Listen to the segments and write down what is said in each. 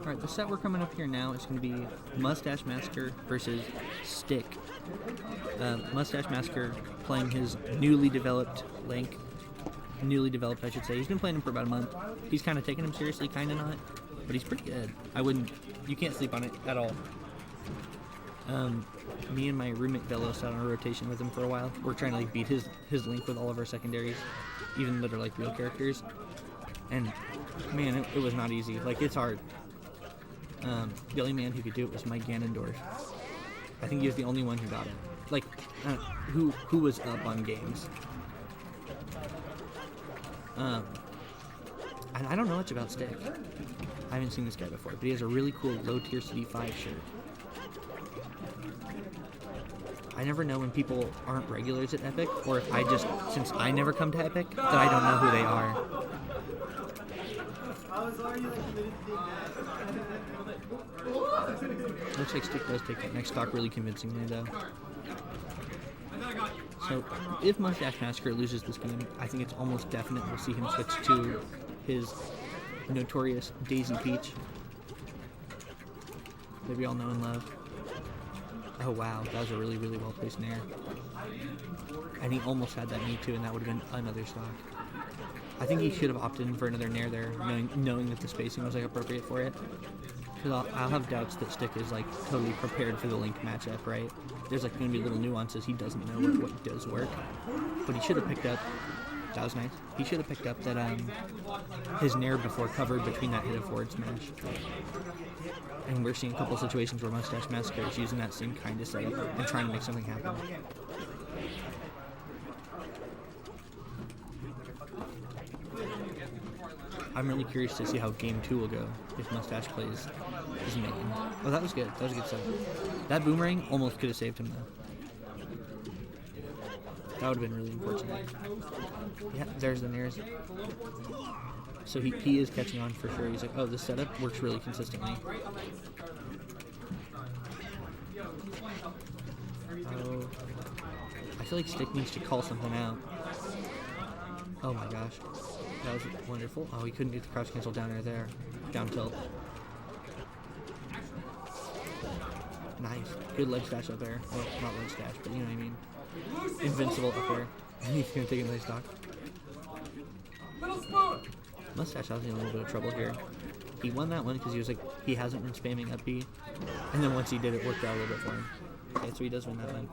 Alright, the set we're coming up here now is going to be Mustache Massacre versus Stick. Mustache Massacre playing his newly developed Link. Newly developed, I should say. He's been playing him for about a month. He's kind of taking him seriously, kind of not. But he's pretty good. You can't sleep on it at all. Me and my roommate Velo sat on a rotation with him for a while. We're trying to like beat his Link with all of our secondaries, even though they're like real characters. And man, it was not easy. Like, it's hard. The only man who could do it was Mike Ganondorf. I think he was the only one who got it. Like, who was up on games. And I don't know much about Stick. I haven't seen this guy before, but he has a really cool low tier CD5 shirt. I never know when people aren't regulars at Epic, or if since I never come to Epic, that I don't know who they are. Looks like Stick does take that next stock really convincingly, though. So, if Mustache Massacre loses this game, I think it's almost definite we'll see him switch to his notorious Daisy Peach that we all know and love. Oh wow, that was a really, really well placed nair. And he almost had that me too, and that would have been another stock. I think he should have opted in for another nair there, knowing that the spacing was like appropriate for it. Because I'll have doubts that Stick is like totally prepared for the Link matchup, right? There's like going to be little nuances he doesn't know what does work. But he should have picked up. That was nice. He should have picked up that his nair before covered between that hit of forward smash. And we're seeing a couple situations where Mustache Massacre is using that same kind of setup and trying to make something happen. I'm really curious to see how game 2 will go if Mustache plays his main. Oh, that was good. That was a good setup. That boomerang almost could have saved him, though. That would have been really unfortunate. Yeah, there's the nairs. So he is catching on for sure. He's like, oh, this setup works really consistently. Oh, I feel like Stick needs to call something out. Oh my gosh. That was wonderful. Oh, he couldn't do the crouch cancel down air there. Down tilt. Nice. Good ledge dash up there. Well, not ledge dash, but you know what I mean. Invincible up there. He's going to take a nice stock. Mustache has in a little bit of trouble here. He won that one because he hasn't been spamming up B. And then once he did, it worked out a little bit for him. Okay, so he does win that one.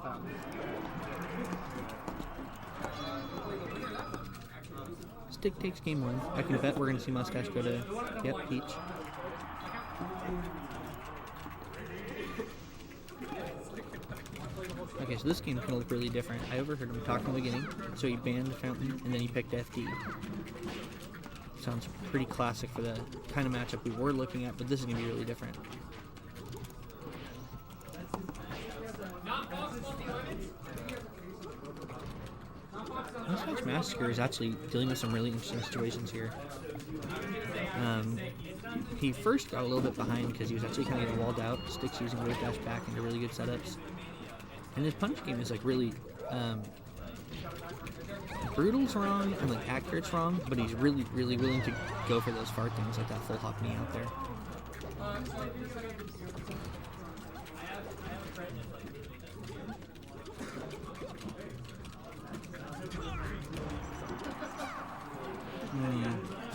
Stick takes game 1. I can bet we're going to see Mustache go to, Peach. Okay, so this game can look really different. I overheard him talk in the beginning, so he banned Fountain, and then he picked FD. Sounds pretty classic for the kind of matchup we were looking at, but this is going to be really different. Mustache Massacre is actually dealing with some really interesting situations here. He first got a little bit behind because he was actually kind of getting walled out. Stick's using wave dash back into really good setups. And his punch game is like really brutal's wrong and like accurate's wrong, but he's really, really willing to go for those far things like that full hop knee out there.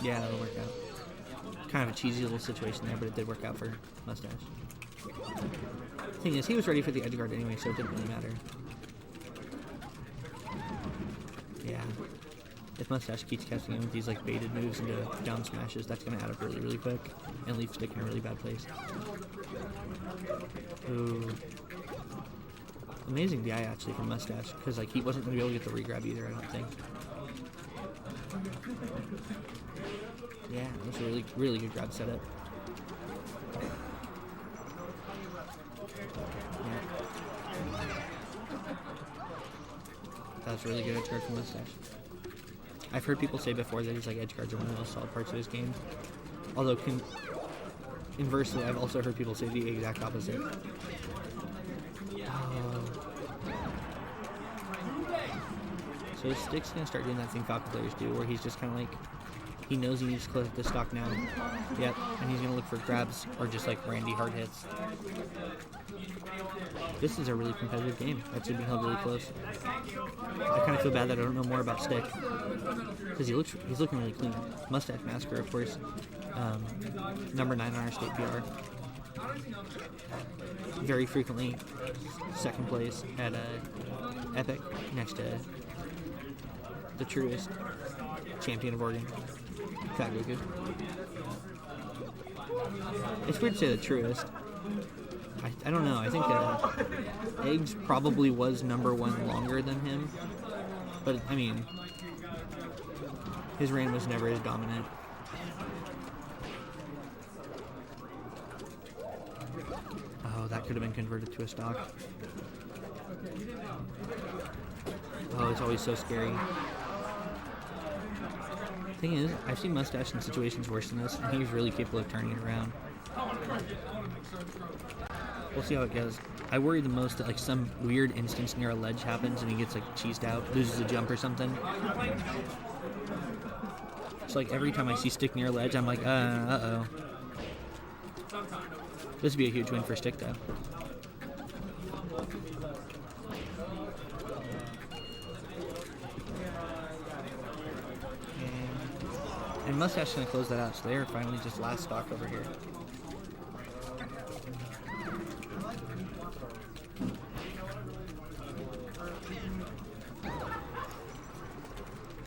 Yeah, that'll work out. Kind of a cheesy little situation there, but it did work out for Mustache. Thing is, he was ready for the edge guard anyway, so it didn't really matter. Yeah. If Mustache keeps catching him with these like baited moves into down smashes, that's going to add up really, really quick and leave Stick in a really bad place. Ooh. Amazing DI actually from Mustache, because like he wasn't going to be able to get the regrab either, I don't think. Yeah, it was a really, really good grab setup. Yeah. That was really good edge guard from Mustache. I've heard people say before that his like edge guards are one of the most solid parts of his game. Although, inversely, I've also heard people say the exact opposite. So Stick's gonna start doing that thing Falcon players do, where he's just kind of like He knows he needs to close up this stock now. Yep, and he's going to look for grabs or just like Randy hard hits. This is a really competitive game. That's being held really close. I kind of feel bad that I don't know more about Stick because he's looking really clean. Mustache Massacre, of course, number 9 on our state PR. Very frequently second place at Epic next to the truest champion of Oregon, Fat Goku. It's weird to say the truest. I don't know. I think Eggs probably was number 1 longer than him. But, I mean, his reign was never as dominant. Oh, that could have been converted to a stock. Oh, it's always so scary. Thing is, I've seen Mustache in situations worse than this, and he's really capable of turning it around. We'll see how it goes. I worry the most that like some weird instance near a ledge happens and he gets like cheesed out, loses a jump or something. It's like every time I see Stick near a ledge, I'm like, uh-oh. This would be a huge win for Stick though. And Mustache is going to close that out, so they're finally just last stock over here.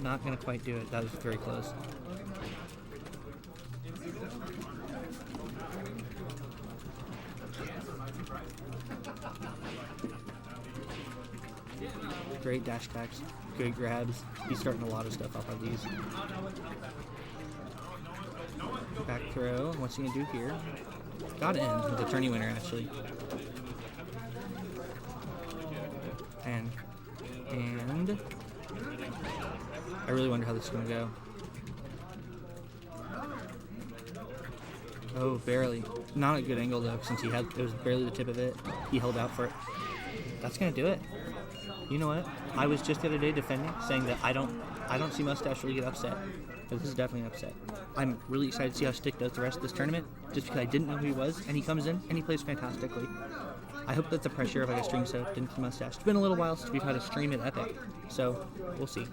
Not going to quite do it. That was very close. Great dash attacks, good grabs. He's starting a lot of stuff off of these. Back throw. What's he going to do here? Got it in. The tourney winner, actually. And I really wonder how this is going to go. Oh, barely. Not a good angle though, since it was barely the tip of it. He held out for it. That's going to do it. You know what? I was just the other day defending, saying that I don't see Mustache really get upset. But this is definitely an upset. I'm really excited to see how Stick does the rest of this tournament, just because I didn't know who he was, and he comes in and he plays fantastically. I hope that the pressure of like a stream setup didn't see Mustache. It's been a little while since we've had a stream at Epic, so we'll see.